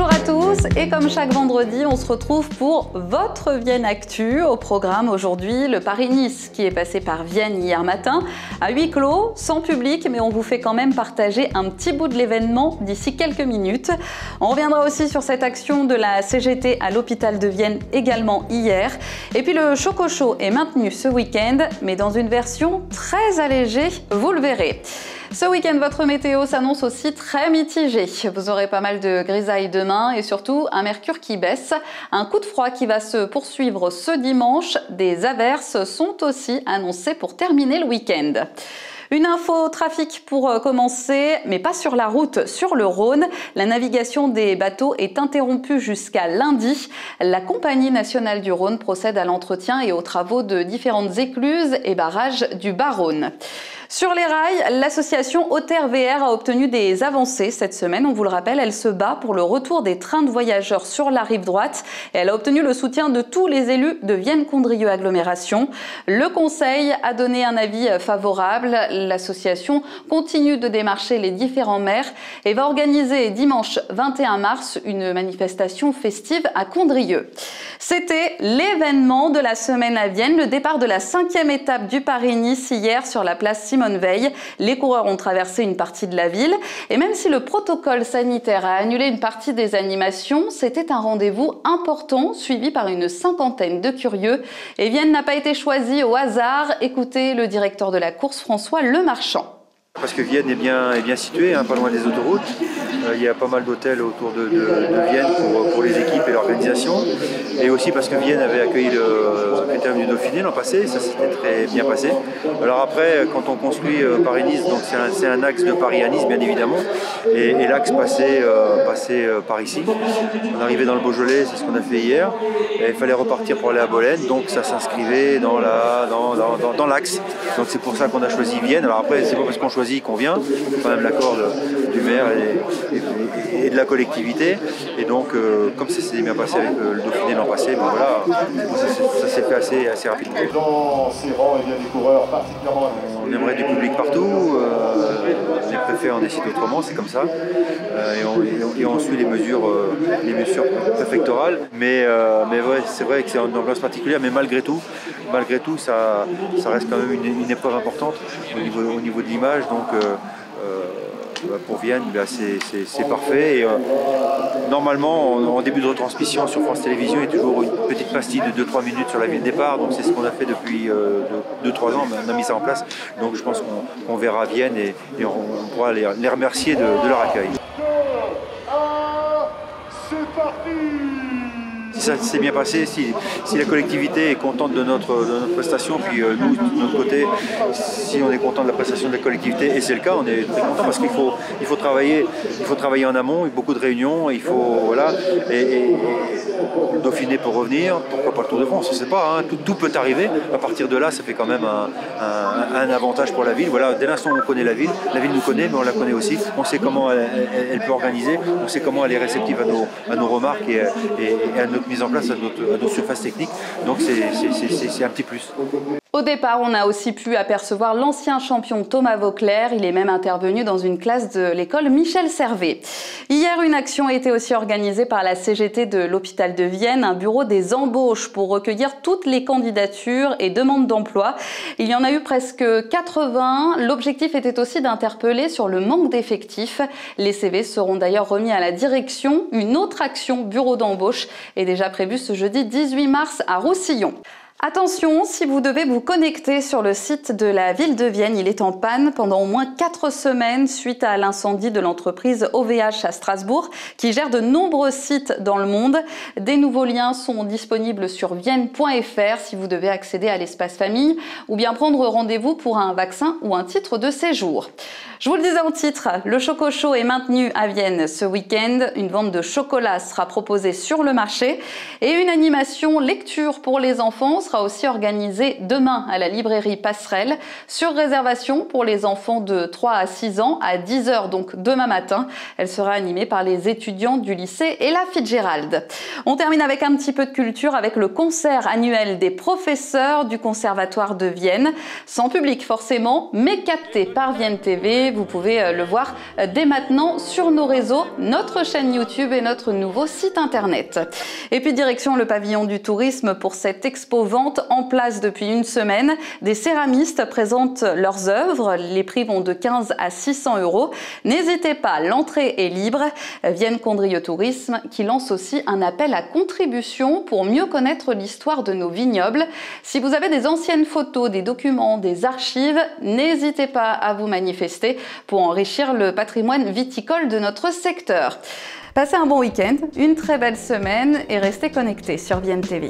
Bonjour à tous et comme chaque vendredi, on se retrouve pour votre Vienne Actu. Au programme aujourd'hui, le Paris-Nice qui est passé par Vienne hier matin à huis clos, sans public, mais on vous fait quand même partager un petit bout de l'événement d'ici quelques minutes. On reviendra aussi sur cette action de la CGT à l'hôpital de Vienne également hier. Et puis le Choco Show est maintenu ce week-end, mais dans une version très allégée, vous le verrez. Ce week-end, votre météo s'annonce aussi très mitigée. Vous aurez pas mal de grisailles demain et surtout un mercure qui baisse. Un coup de froid qui va se poursuivre ce dimanche. Des averses sont aussi annoncées pour terminer le week-end. Une info trafic pour commencer, mais pas sur la route, sur le Rhône. La navigation des bateaux est interrompue jusqu'à lundi. La Compagnie nationale du Rhône procède à l'entretien et aux travaux de différentes écluses et barrages du Bas-Rhône. Sur les rails, l'association Auter VR a obtenu des avancées cette semaine. On vous le rappelle, elle se bat pour le retour des trains de voyageurs sur la rive droite et elle a obtenu le soutien de tous les élus de Vienne-Condrieu Agglomération. Le Conseil a donné un avis favorable. L'association continue de démarcher les différents maires et va organiser dimanche 21 mars une manifestation festive à Condrieu. C'était l'événement de la semaine à Vienne, le départ de la 5e étape du Paris-Nice hier sur la place Simone Veil. Les coureurs ont traversé une partie de la ville et même si le protocole sanitaire a annulé une partie des animations, c'était un rendez-vous important suivi par une cinquantaine de curieux. Et Vienne n'a pas été choisie au hasard. Écoutez le directeur de la course, François Lemarchand. Parce que Vienne est bien située, pas loin des autoroutes. Il y a pas mal d'hôtels autour de Vienne pour les équipes et l'organisation. Et aussi parce que Vienne avait accueilli le Critérium du Dauphiné l'an passé, ça s'était très bien passé. Alors après, quand on construit Paris-Nice, donc c'est un axe de Paris à Nice bien évidemment, et l'axe passait par ici. On arrivait dans le Beaujolais, c'est ce qu'on a fait hier, et il fallait repartir pour aller à Bolène, donc ça s'inscrivait dans l'axe. Donc c'est pour ça qu'on a choisi Vienne. Alors après, c'est pas parce qu'on choisit qu'on vient, c'est quand même l'accord du maire et de la collectivité. Et donc, comme ça s'est bien passé avec le Dauphiné l'an passé, ben voilà, ça s'est fait assez rapidement. Dans ces rangs, il y a des coureurs particulièrement. On aimerait du public partout, les préfets en décident autrement, c'est comme ça. Et on suit les mesures préfectorales. Mais ouais, c'est vrai que c'est une ambiance particulière, mais malgré tout, ça reste quand même une épreuve importante au niveau de l'image. Donc pour Vienne, c'est parfait. Et, normalement, en début de retransmission sur France Télévisions, il y a toujours une petite pastille de 2-3 minutes sur la ville de départ. Donc c'est ce qu'on a fait depuis 2-3 ans, on a mis ça en place. Donc je pense qu'on verra Vienne et on pourra les remercier de leur accueil. C'est parti! Si ça s'est bien passé, si la collectivité est contente de notre prestation, puis nous, de notre côté, si on est content de la prestation de la collectivité, et c'est le cas, on est très content parce qu'il faut travailler en amont, beaucoup de réunions, il faut, voilà, et le Dauphiné peut revenir, pourquoi pas le Tour de France, on ne sait pas, tout peut arriver. À partir de là, ça fait quand même un avantage pour la ville. Voilà, dès l'instant où on connaît la ville nous connaît, mais on la connaît aussi, on sait comment elle peut organiser, on sait comment elle est réceptive à nos remarques et à notre mise en place à notre surface technique, donc c'est un petit plus. Au départ, on a aussi pu apercevoir l'ancien champion Thomas Vauclair. Il est même intervenu dans une classe de l'école Michel Servet. Hier, une action a été aussi organisée par la CGT de l'hôpital de Vienne, un bureau des embauches pour recueillir toutes les candidatures et demandes d'emploi. Il y en a eu presque 80. L'objectif était aussi d'interpeller sur le manque d'effectifs. Les CV seront d'ailleurs remis à la direction. Une autre action bureau d'embauche est déjà prévue ce jeudi 18 mars à Roussillon. Attention, si vous devez vous connecter sur le site de la ville de Vienne, il est en panne pendant au moins 4 semaines suite à l'incendie de l'entreprise OVH à Strasbourg qui gère de nombreux sites dans le monde. Des nouveaux liens sont disponibles sur vienne.fr si vous devez accéder à l'espace famille ou bien prendre rendez-vous pour un vaccin ou un titre de séjour. Je vous le disais en titre, le Choco Show est maintenu à Vienne ce week-end. Une vente de chocolat sera proposée sur le marché et une animation lecture pour les enfants sera aussi organisée demain à la librairie Passerelle sur réservation pour les enfants de 3 à 6 ans à 10 h, donc demain matin. Elle sera animée par les étudiants du lycée Ella Fitzgerald. On termine avec un petit peu de culture avec le concert annuel des professeurs du Conservatoire de Vienne. Sans public forcément, mais capté par Vienne TV. Vous pouvez le voir dès maintenant sur nos réseaux, notre chaîne YouTube et notre nouveau site internet. Et puis direction le pavillon du tourisme pour cette expo-vente en place depuis une semaine. Des céramistes présentent leurs œuvres. Les prix vont de 15 à 600 €. N'hésitez pas, l'entrée est libre. Vienne Condrieu Tourisme qui lance aussi un appel à contribution pour mieux connaître l'histoire de nos vignobles. Si vous avez des anciennes photos, des documents, des archives, n'hésitez pas à vous manifester pour enrichir le patrimoine viticole de notre secteur. Passez un bon week-end, une très belle semaine et restez connectés sur Vienne TV.